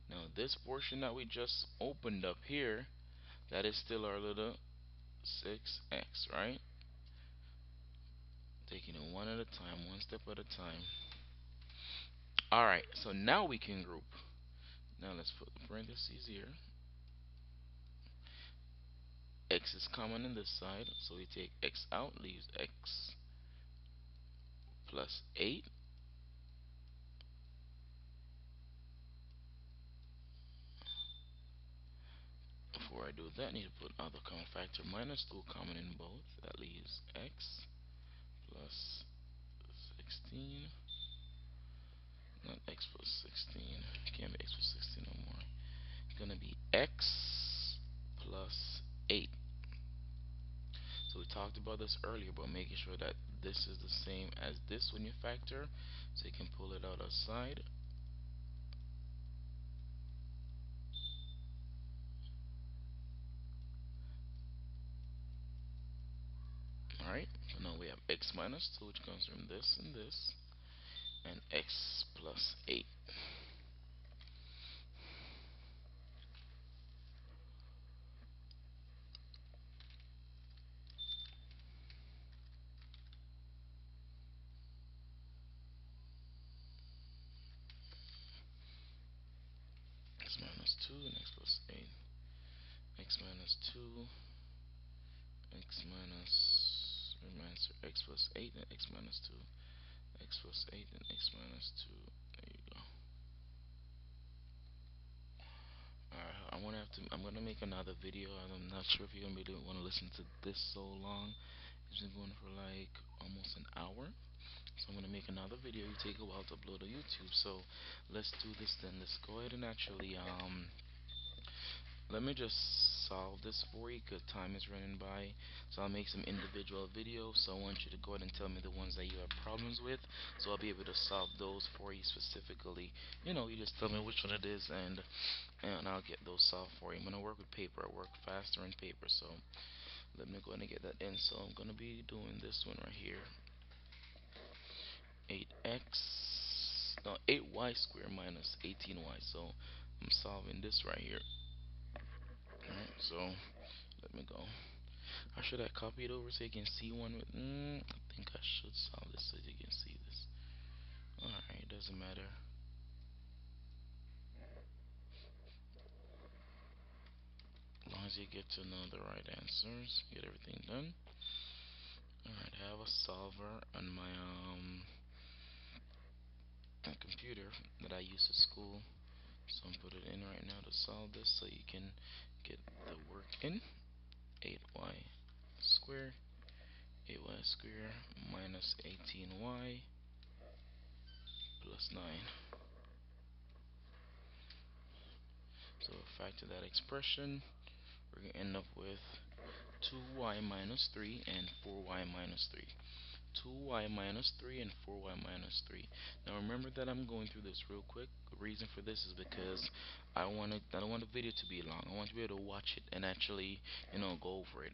Speaker 1: Now this portion that we just opened up here, that is still our little 6x, right? Taking it one at a time, one step at a time. Alright, so now we can group. Now let's put the parentheses here. X is common in this side, so we take x out, leaves x plus 8. Before I do that, I need to put other common factor. Minus 2 common in both. That leaves x plus 16. Not x plus 16. Can't be x plus 16 no more. It's going to be x plus 8. So we talked about this earlier, but making sure that this is the same as this when you factor. So you can pull it out outside. Alright, so now we have x minus 2, which comes from this and this, and x plus 8. X minus 2 and x plus 8. X minus 2, x minus, answer, x plus 8 and x minus 2. X plus 8 and x minus 2. There you go. Alright, I'm gonna make another video, and I'm not sure if you're gonna be want to listen to this so long. It's been going for like almost an hour. So I'm gonna make another video. You take a while to upload to YouTube. So let's do this then. Let's go ahead and actually let me just solve this for you because time is running by. So I'll make some individual videos. So I want you to go ahead and tell me the ones that you have problems with, so I'll be able to solve those for you specifically. You know, you just tell me which one it is, and and I'll get those solved for you. I'm gonna work with paper. I work faster in paper, so let me go and get that in. So I'm gonna be doing this one right here. 8x, no, 8y squared minus 18y. So I'm solving this right here. Alright, so let me go. Or should I copy it over so you can see one with, I think I should solve this so you can see this. Alright, doesn't matter. As long as you get to know the right answers, get everything done. Alright, I have a solver on my computer that I use at school. So I'm put it in right now to solve this so you can get the work in. 8y squared, 8y squared minus 18y plus 9. So factor that expression, we're going to end up with 2y minus 3 and 4y minus 3. 2y minus 3 and 4y minus 3. Now remember that I'm going through this real quick. The reason for this is because I don't want the video to be long. I want to be able to watch it and actually, go over it.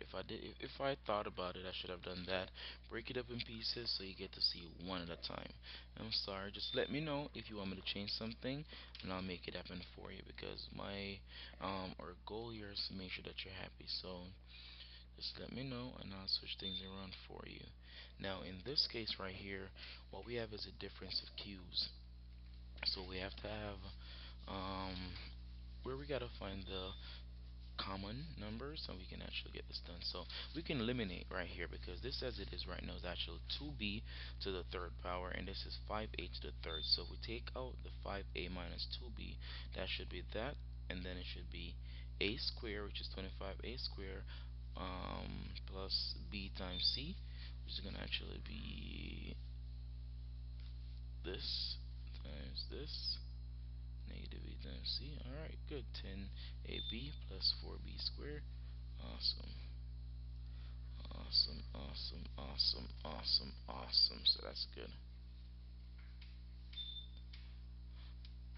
Speaker 1: If I thought about it, I should have done that. Break it up in pieces so you get to see one at a time. I'm sorry, just let me know if you want me to change something and I'll make it happen for you, because my our goal here is to make sure that you're happy. So just let me know and I'll switch things around for you. Now in this case right here, what we have is a difference of cubes. So we have to have um, where we gotta find the common numbers and we can actually get this done. So we can eliminate right here, because this as it is right now is actually 2b to the third power, and this is 5a to the third. So if we take out the 5a minus 2b, that should be that, and then it should be a squared, which is 25a squared, plus b times c, which is going to actually be this times this, negative b times c. Alright, good. 10ab plus 4b squared. Awesome. Awesome, awesome, awesome, awesome, awesome. So that's good.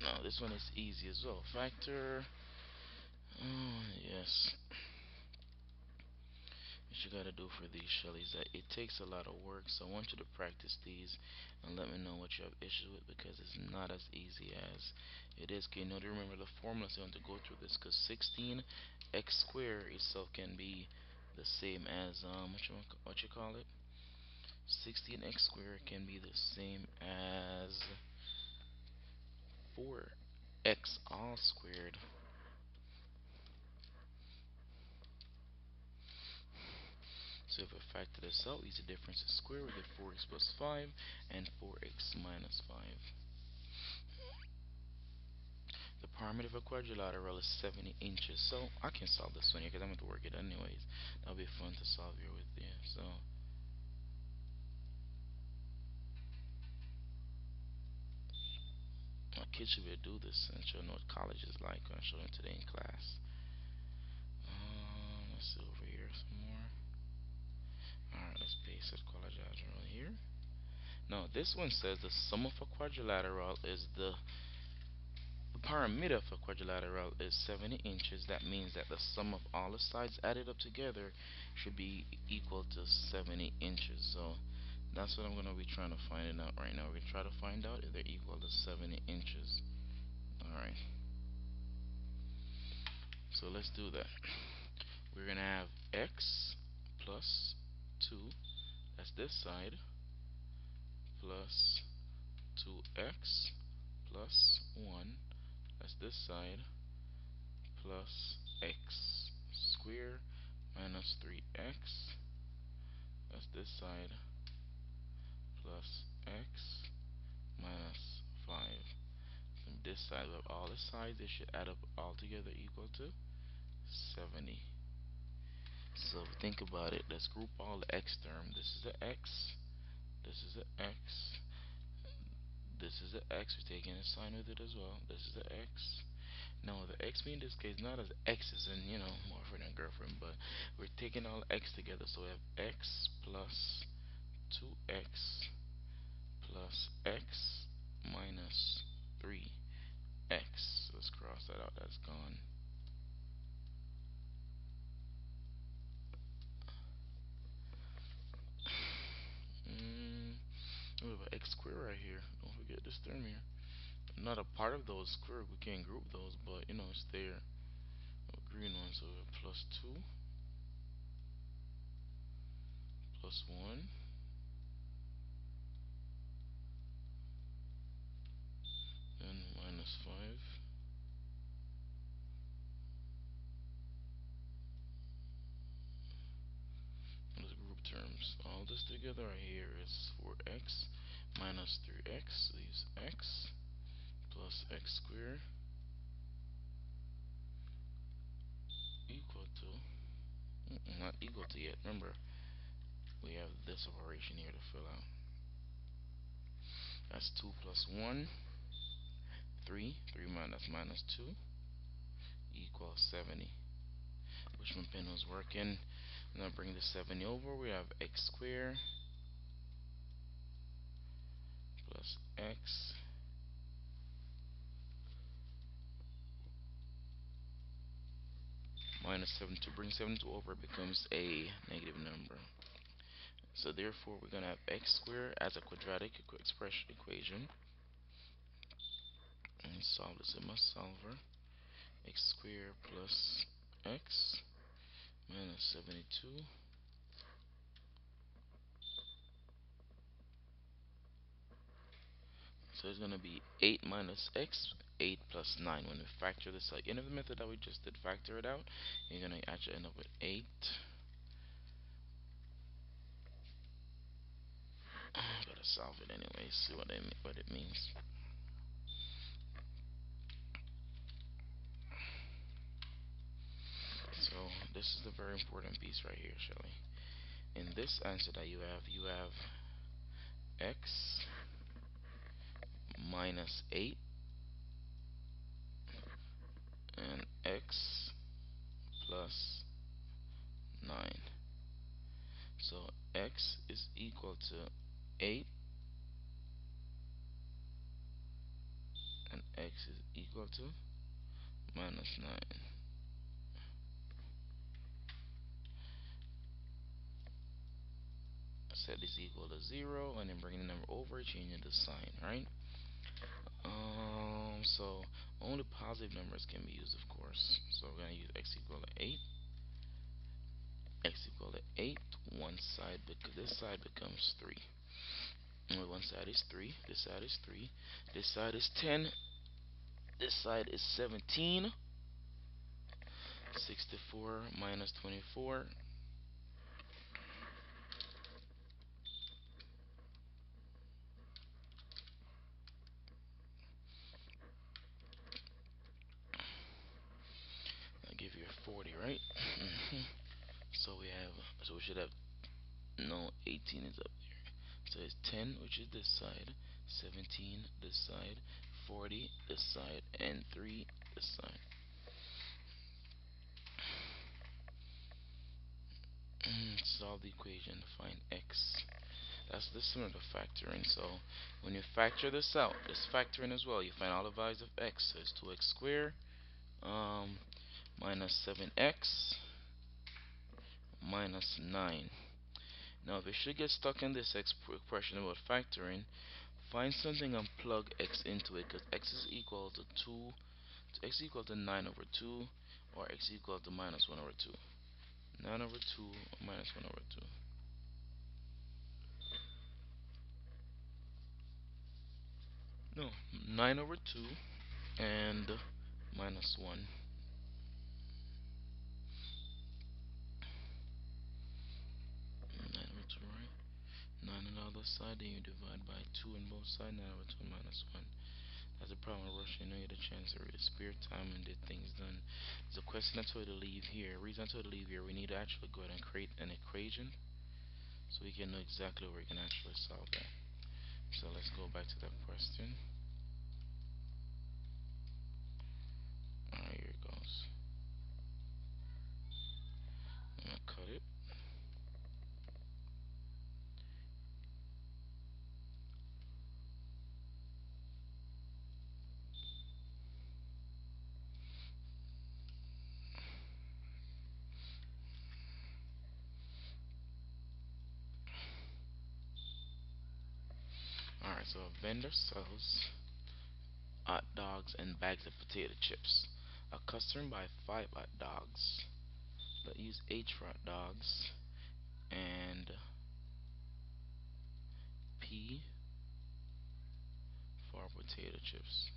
Speaker 1: Now this one is easy as well. Factor. Oh, yes. What you gotta do for these Shellys, that it takes a lot of work. So I want you to practice these and let me know what you have issues with, because it's not as easy as it is. Okay, now to remember the formula, so you want to go through this, because 16x squared itself can be the same as what you call it. 16x squared can be the same as 4x all squared. So if we factor this out, these differences squared, we get 4x plus 5 and 4x minus 5. The perimeter of a quadrilateral is 70 inches. So I can solve this one here because I'm going to work it anyways. That'll be fun to solve here with you. So my kids should be able to do this and show them what college is like. I'm going to show them today in class. Let's see over here some more. Alright, let's paste this quadrilateral here. Now this one says the sum of a quadrilateral is the perimeter of a quadrilateral is 70 inches. That means that the sum of all the sides added up together should be equal to 70 inches. So that's what I'm going to be trying to find out right now. We're going to try to find out if they're equal to 70 inches. Alright, so let's do that. We're going to have x plus 2, that's this side, plus 2x plus 1, that's this side, plus x squared minus 3x, that's this side, plus x minus 5. From this side, of all the sides, they should add up all together equal to 70. So if we think about it, let's group all the x term. This is the x, this is the x, this is the x. We're taking a sign with it as well. This is the x. Now the x in this case not as x is in boyfriend and girlfriend, but we're taking all x together. So we have x plus 2x plus x minus 3. x. Let's cross that out. That's gone. Mm, we have an x squared right here. Don't forget this term here. Not a part of those squared. We can't group those, but you know it's there. A green one. So we have plus 2, plus 1, and minus 5. Let's group terms. All this together right here is 4x minus 3x leaves x plus x squared equal to, not equal to yet. Remember, we have this operation here to fill out. That's 2 plus 1, 3. 3 minus 2 equals 70. Which one pen was working? Now bring the 70 over. We have x squared plus x minus 7. To bring 72 over becomes a negative number. So therefore, we're gonna have x squared as a quadratic expression equation, and solve this in my solver. X squared plus x minus 72. So it's gonna be 8 minus x, 8 plus 9. When we factor this out, in the method that we just did, factor it out, you're gonna actually end up with 8. Gotta solve it anyway. See what it means. So this is the very important piece right here, Shelly. In this answer that you have x minus 8 and x plus 9. So x is equal to 8 and x is equal to minus 9. Set is equal to 0, and then bring the number over, changing the sign, right? So only positive numbers can be used, of course. So we're gonna use x equal to 8. X equal to 8. One side, because this side becomes 3. And one side is 3. This side is 3. This side is 10. This side is 17. 64 minus 24. I'll give you a 40, right? So we should have, no, 18 is up there. So it's 10, which is this side, 17 this side, 40 this side, and 3 this side. Solve the equation to find x. That's this similar to factoring. So when you factor this out, this factoring as well, you find all the values of x. So it's 2x squared minus 7x minus 9. Now if you should get stuck in this expression about factoring, find something and plug x into it, because x is equal to 2, x equal to 9 over 2, or x equal to minus 1 over 2. 9 over 2 or minus 1 over 2. No, 9 over 2 and minus 1. 9 over 2, right? 9 on the other side, then you divide by 2 on both sides. 9 over 2 minus 1. That's the problem with rushing. You know, you get a chance to really spare time and get things done. There's a question I told you to leave here. The reason I told you to leave here, we need to actually go ahead and create an equation so we can know exactly where we can actually solve that. So let's go back to that question. Alright, here it goes. I'm gonna cut it. Alright, so a vendor sells hot dogs and bags of potato chips. A customer buys 5 hot dogs. Let's use H for hot dogs and P for potato chips.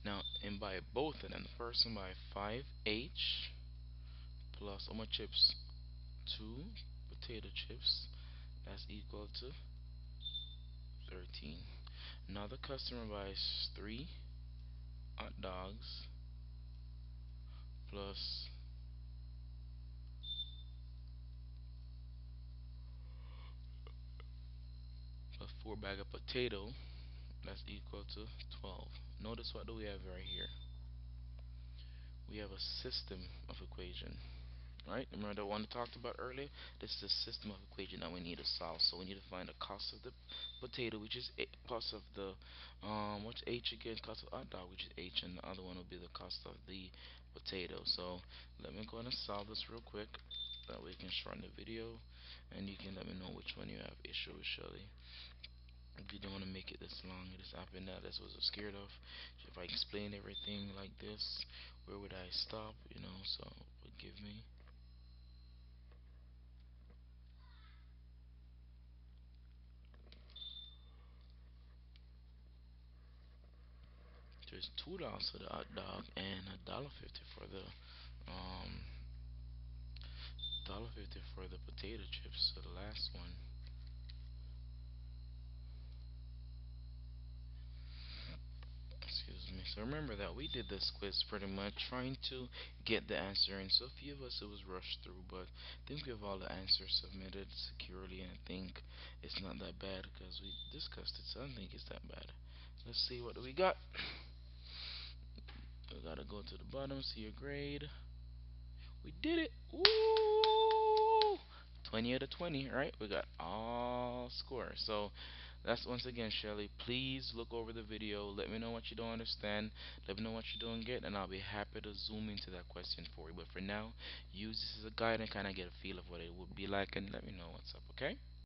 Speaker 1: Now, and by both of them, the person buy 5H plus how much chips? 2 potato chips. That's equal to 13. Now the customer buys 3 hot dogs plus 4 bag of potato. That's equal to 12. Notice what do we have right here? We have a system of equation. Right? Remember the one I talked about earlier? This is a system of equation that we need to solve. So we need to find the cost of the potato, which is a, cost of the what's H again? Cost of hot dog, which is H, and the other one will be the cost of the potato. So let me go ahead and solve this real quick. That way we can shorten the video, and you can let me know which one you have issue with, Shelly. If you don't want to make it this long, it just happened that that's what I was scared of. If I explained everything like this, where would I stop? You know, so forgive me. There's $2 for the hot dog and $1.50 for the $1.50 for the potato chips. So the last one. Excuse me. So remember that we did this quiz pretty much trying to get the answer, and so a few of us it was rushed through, but I think we have all the answers submitted securely, and I think it's not that bad because we discussed it, so I don't think it's that bad. Let's see what do we got. We gotta go to the bottom, see your grade. We did it! Woo! 20 out of 20, right? We got all scores. So that's once again, Shelly. Please look over the video. Let me know what you don't understand. Let me know what you don't get, and I'll be happy to zoom into that question for you. But for now, use this as a guide and kind of get a feel of what it would be like, and let me know what's up, okay?